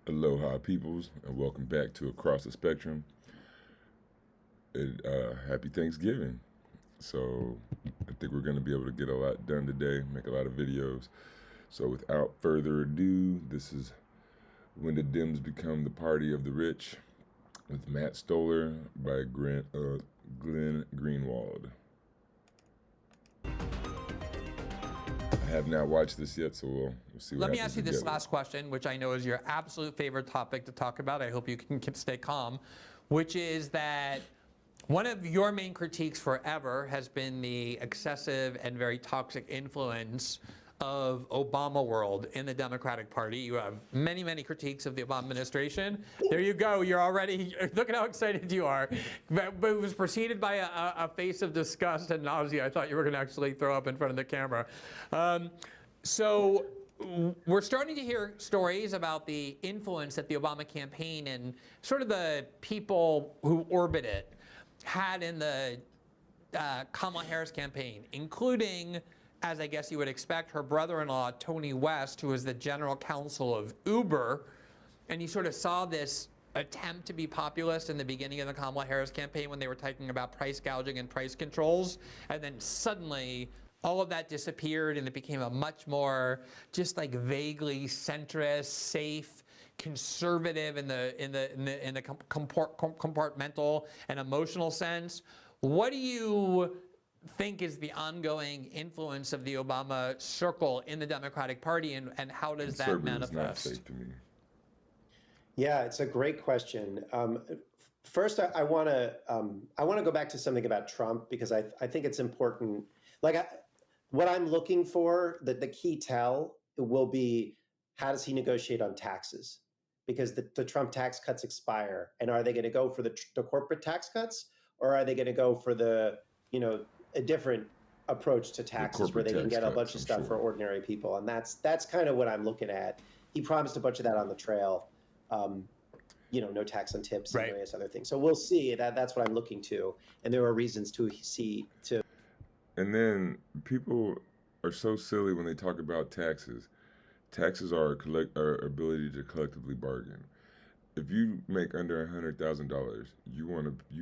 Aloha, peoples, and welcome back to Across the Spectrum. Happy Thanksgiving. So, I think we're going to be able to get a lot done today, make a lot of videos. So, without further ado, this is When the Dems Become the Party of the Rich with Matt Stoller by Glenn Greenwald. I have not watched this yet, so we'll see what Let me happens ask you this together. last question, which I know is your absolute favorite topic to talk about. I hope you can stay calm, which is that one of your main critiques forever has been the excessive and very toxic influence of Obama world in the Democratic Party. You have many, many critiques of the Obama administration. There you go. You're already, look at how excited you are. But it was preceded by a face of disgust and nausea I thought you were going to actually throw up in front of the camera. So we're starting to hear stories about the influence that the Obama campaign and sort of the people who orbit it had in the Kamala Harris campaign, including, as I guess you would expect, her brother-in-law, Tony West, who was the general counsel of Uber. And you sort of saw this attempt to be populist in the beginning of the Kamala Harris campaign when they were talking about price gouging and price controls. And then suddenly all of that disappeared and it became a much more just like vaguely centrist, safe, conservative in the compartmental and emotional sense. What do you think is the ongoing influence of the Obama circle in the Democratic Party, and how does that manifest? Not safe to me. Yeah, it's a great question. First, I want to go back to something about Trump because I think it's important. What I'm looking for, the key tell will be, how does he negotiate on taxes? Because the Trump tax cuts expire, and are they going to go for the corporate tax cuts, or are they going to go for a different approach to taxes where they can get a bunch of stuff for ordinary people? And that's kind of what I'm looking at. He promised a bunch of that on the trail. No tax on tips and various other things. So we'll see. That's what I'm looking to, and there are reasons to see to. And then people are so silly when they talk about taxes. Taxes are our ability to collectively bargain. If you make under $100,000, you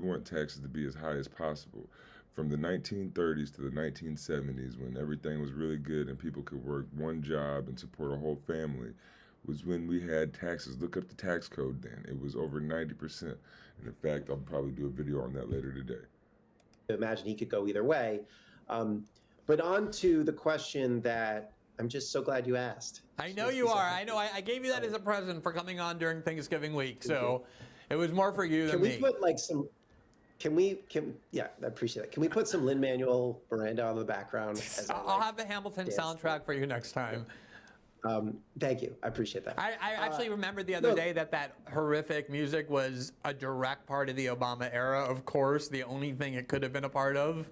want taxes to be as high as possible. From the 1930s to the 1970s, when everything was really good and people could work one job and support a whole family, was when we had taxes. Look up the tax code then. It was over 90%. And in fact, I'll probably do a video on that later today. Imagine he could go either way. But on to the question that I'm just so glad you asked. I know you are. I know. I gave you that as a present for coming on during Thanksgiving week. So it was more for you than me. Can we put yeah, I appreciate that. Can we put some Lin-Manuel Miranda on the background? I'll have the Hamilton soundtrack for you next time. Thank you. I appreciate that. I actually remembered the other day that horrific music was a direct part of the Obama era. Of course, the only thing it could have been a part of.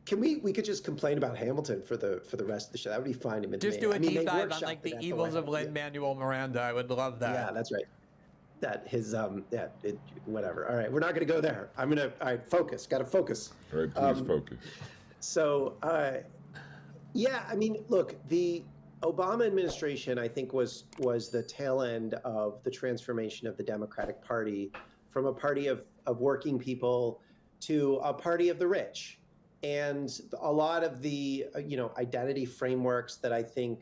Can we could just complain about Hamilton for the rest of the show? That would be fine. Just do a deep dive on like the evils of Lin-Manuel Miranda. I would love that. Yeah, that's right. That his whatever. All right, we're not going to go there. All right, focus. Got to focus. All right, please focus. So, yeah, I mean, look, the Obama administration, I think, was the tail end of the transformation of the Democratic Party from a party of working people to a party of the rich. And a lot of the, identity frameworks that I think.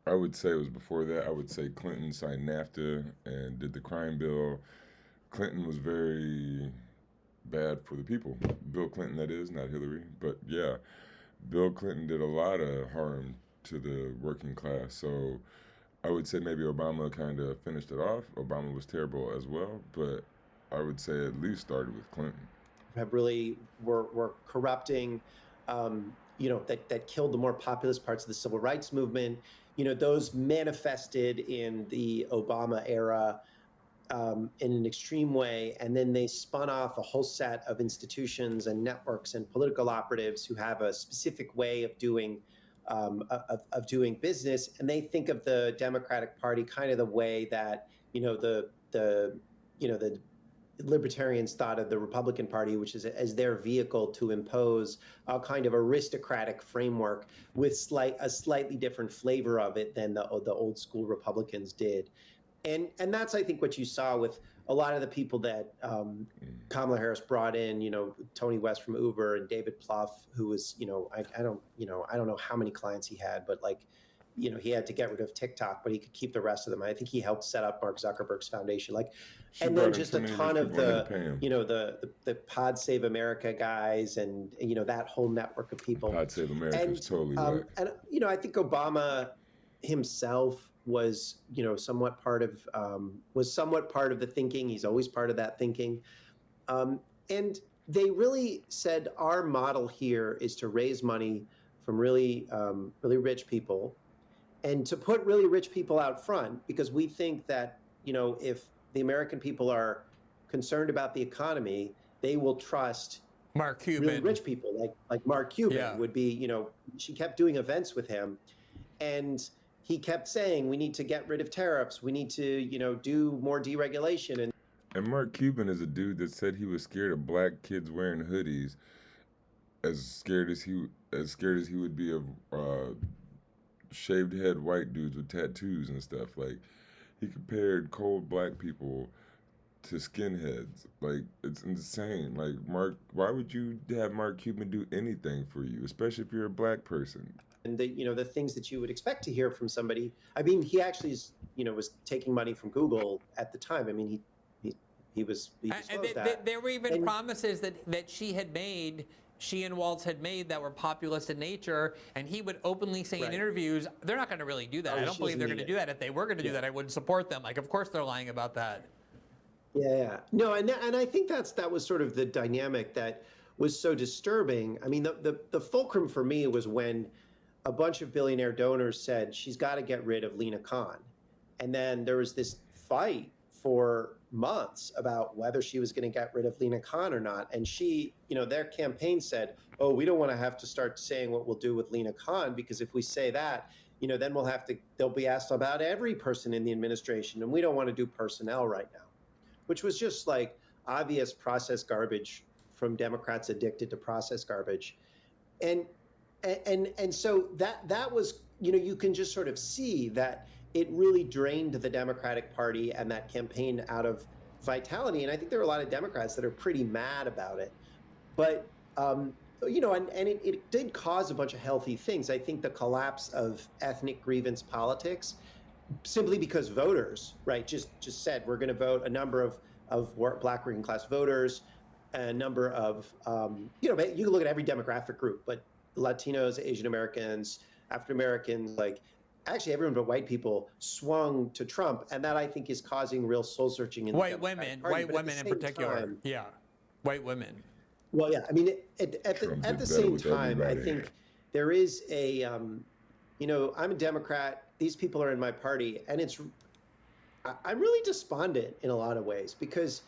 I would say it was before that. I would say Clinton signed NAFTA and did the crime bill. Clinton was very bad for the people. Bill Clinton, that is, not Hillary. But yeah, Bill Clinton did a lot of harm to the working class. So I would say maybe Obama kind of finished it off. Obama was terrible as well, but I would say at least started with Clinton. Have really were corrupting, that killed the more populist parts of the civil rights movement. Those manifested in the Obama era in an extreme way, and then they spun off a whole set of institutions and networks and political operatives who have a specific way of doing doing business, and they think of the Democratic Party kind of the way that the libertarians thought of the Republican Party, which is as their vehicle to impose a kind of aristocratic framework with a slightly different flavor of it than the old school Republicans did. And that's, I think, what you saw with a lot of the people that Kamala Harris brought in, Tony West from Uber and David Plouffe, who was, I don't know how many clients he had, but like, he had to get rid of TikTok, but he could keep the rest of them. I think he helped set up Mark Zuckerberg's foundation. Like, and then just a ton of the Pod Save America guys, and that whole network of people. Pod Save America is totally whack. And I think Obama himself was somewhat part of the thinking. He's always part of that thinking, and they really said our model here is to raise money from really rich people, and to put really rich people out front, because we think that if the American people are concerned about the economy, they will trust Mark Cuban, really rich people like Mark Cuban would be. She kept doing events with him, and he kept saying, we need to get rid of tariffs. We need to, do more deregulation. And Mark Cuban is a dude that said he was scared of black kids wearing hoodies, as scared as he would be of shaved head white dudes with tattoos and stuff. Like, he compared cold black people to skinheads. Like, it's insane. Like, why would you have Mark Cuban do anything for you, especially if you're a black person? And the things that you would expect to hear from somebody. I mean, he actually was taking money from Google at the time. I mean, he disclosed that. There were even promises that she and Waltz had made that were populist in nature, and he would openly say in interviews, they're not going to really do that. I don't believe they're going to do that. If they were going to do that, I wouldn't support them. Like, of course they're lying about that. Yeah. No, and I think that was sort of the dynamic that was so disturbing. I mean, the fulcrum for me was when a bunch of billionaire donors said she's got to get rid of Lena Khan. And then there was this fight for months about whether she was going to get rid of Lena Khan or not. And she, their campaign said, oh, we don't want to have to start saying what we'll do with Lena Khan, because if we say that, then they'll be asked about every person in the administration. And we don't want to do personnel right now, which was just like obvious process garbage from Democrats addicted to process garbage. And so that was, you can just sort of see that it really drained the Democratic Party and that campaign out of vitality. And I think there are a lot of Democrats that are pretty mad about it. But, and it did cause a bunch of healthy things. I think the collapse of ethnic grievance politics, simply because voters, right, just said we're going to vote a number of black working class voters, a number of, you can look at every demographic group, but Latinos, Asian Americans, African Americans, like actually everyone but white people swung to Trump, and that I think is causing real soul searching in the white women in particular. White women. Well, yeah, I mean, at the same time, I think there is a, I'm a Democrat. These people are in my party, and I'm really despondent in a lot of ways, because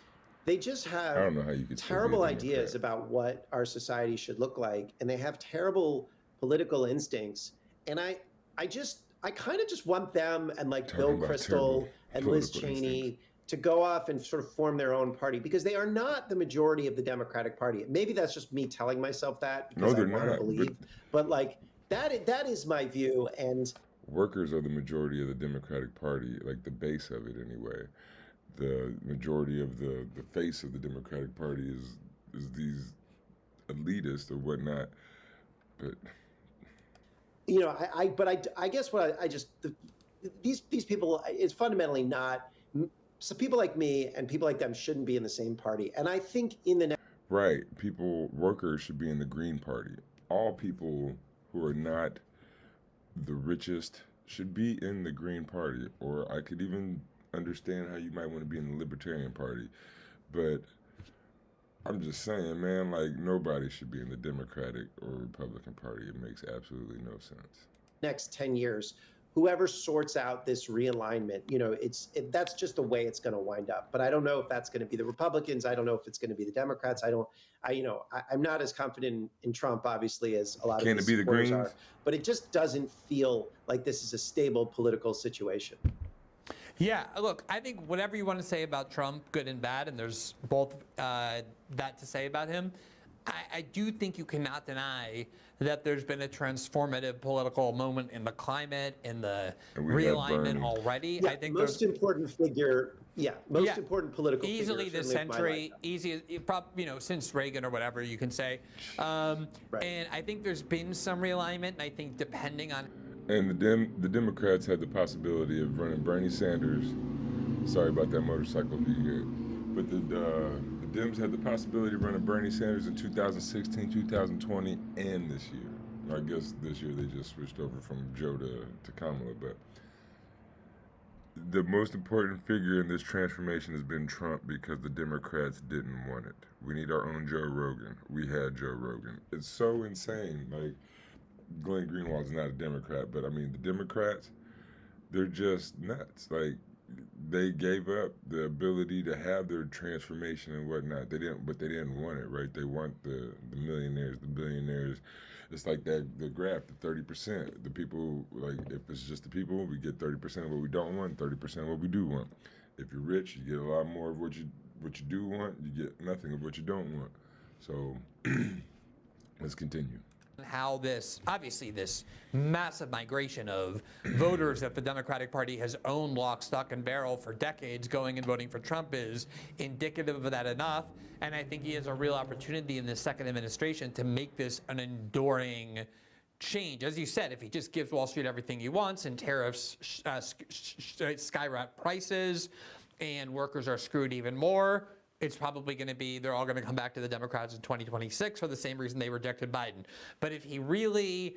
they just have I don't know how you could terrible ideas about what our society should look like, and they have terrible political instincts. And I kind of just want them and like Bill Kristol and Liz Cheney to go off and sort of form their own party, because they are not the majority of the Democratic Party. Maybe that's just me telling myself that because I want to believe, but like that is my view. And workers are the majority of the Democratic Party, like the base of it anyway. The majority of the face of the Democratic Party is these elitists or whatnot. But I guess these people, it's fundamentally not. So people like me and people like them shouldn't be in the same party. And I think workers should be in the Green Party. All people who are not the richest should be in the Green Party. Or I could even understand how you might want to be in the Libertarian Party. But I'm just saying, man, like, nobody should be in the Democratic or Republican Party. It makes absolutely no sense. Next 10 years, whoever sorts out this realignment, that's just the way it's going to wind up. But I don't know if that's going to be the Republicans. I don't know if it's going to be the Democrats. I'm not as confident in Trump, obviously, as a lot of his supporters are. But it just doesn't feel like this is a stable political situation. Yeah, look, I think whatever you want to say about Trump, good and bad, and there's both that to say about him, I do think you cannot deny that there's been a transformative political moment in the climate, in the And we had realignment Bernie. already. Yeah, I think most there's important figure. Yeah, most yeah, important political easily figure this certainly of my century, lifetime. since Reagan or whatever you can say. Right. And I think there's been some realignment, and I think depending on And the Democrats had the possibility of running Bernie Sanders. Sorry about that motorcycle you hear. But the Dems had the possibility of running Bernie Sanders in 2016, 2020, and this year. I guess this year they just switched over from Joe to Kamala. But the most important figure in this transformation has been Trump because the Democrats didn't want it. We need our own Joe Rogan. We had Joe Rogan. It's so insane. Like, Glenn Greenwald's not a Democrat, but I mean, the Democrats, they're just nuts. Like, they gave up the ability to have their transformation and whatnot. But they didn't want it, right? They want the millionaires, the billionaires. It's like that the graph, the 30%. The people, like, if it's just the people, we get 30% of what we don't want, 30% of what we do want. If you're rich, you get a lot more of what you do want. You get nothing of what you don't want. So let's continue. how this, obviously, this massive migration of voters that the Democratic Party has owned lock, stock, and barrel for decades going and voting for Trump is indicative of that enough. And I think he has a real opportunity in this second administration to make this an enduring change. As you said, if he just gives Wall Street everything he wants and tariffs skyrocket prices and workers are screwed even more, it's probably going to be, they're all going to come back to the Democrats in 2026 for the same reason they rejected Biden. But if he really,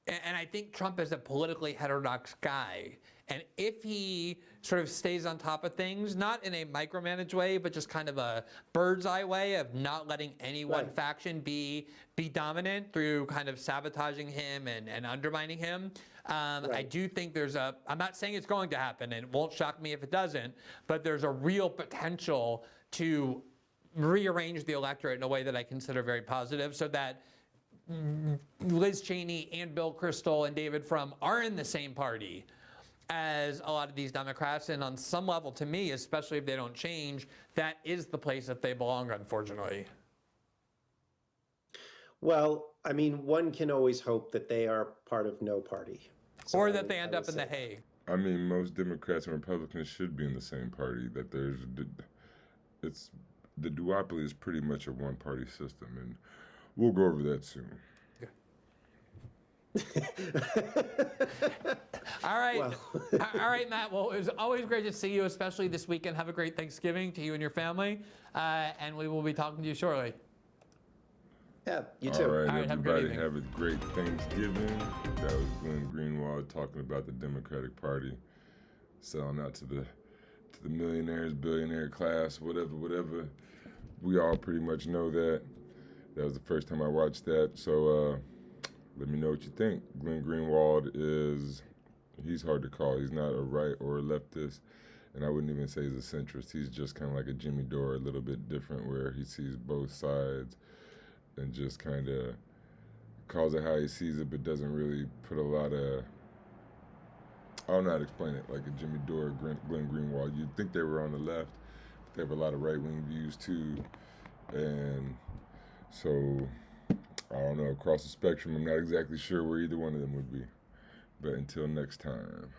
and I think Trump is a politically heterodox guy, and if he sort of stays on top of things, not in a micromanaged way, but just kind of a bird's eye way of not letting any one faction be dominant through kind of sabotaging him and undermining him, I do think I'm not saying it's going to happen, and it won't shock me if it doesn't, but there's a real potential to rearrange the electorate in a way that I consider very positive, so that Liz Cheney and Bill Kristol and David Frum are in the same party as a lot of these Democrats. And on some level, to me, especially if they don't change, that is the place that they belong, unfortunately. Well, I mean, one can always hope that they are part of no party. So Or that they end up in The Hague. I mean, most Democrats and Republicans should be in the same party. That it's the duopoly is pretty much a one-party system, and we'll go over that soon. All right. Well. All right, Matt. Well, it was always great to see you, especially this weekend. Have a great Thanksgiving to you and your family, and we will be talking to you shortly. Yeah, you too. All right, have a great everybody, evening. have a great Thanksgiving. That was Glenn Greenwald talking about the Democratic Party selling out to the millionaires, billionaire class, whatever. We all pretty much know that. That was the first time I watched that. So let me know what you think. Glenn Greenwald he's hard to call. He's not a right or a leftist, and I wouldn't even say he's a centrist. He's just kind of like a Jimmy Dore, a little bit different, where he sees both sides and just kind of calls it how he sees it, but doesn't really put a lot of, I don't know how to explain it, like a Jimmy Dore, Glenn Greenwald. You'd think they were on the left, but they have a lot of right-wing views too. And so, I don't know, across the spectrum, I'm not exactly sure where either one of them would be. But until next time.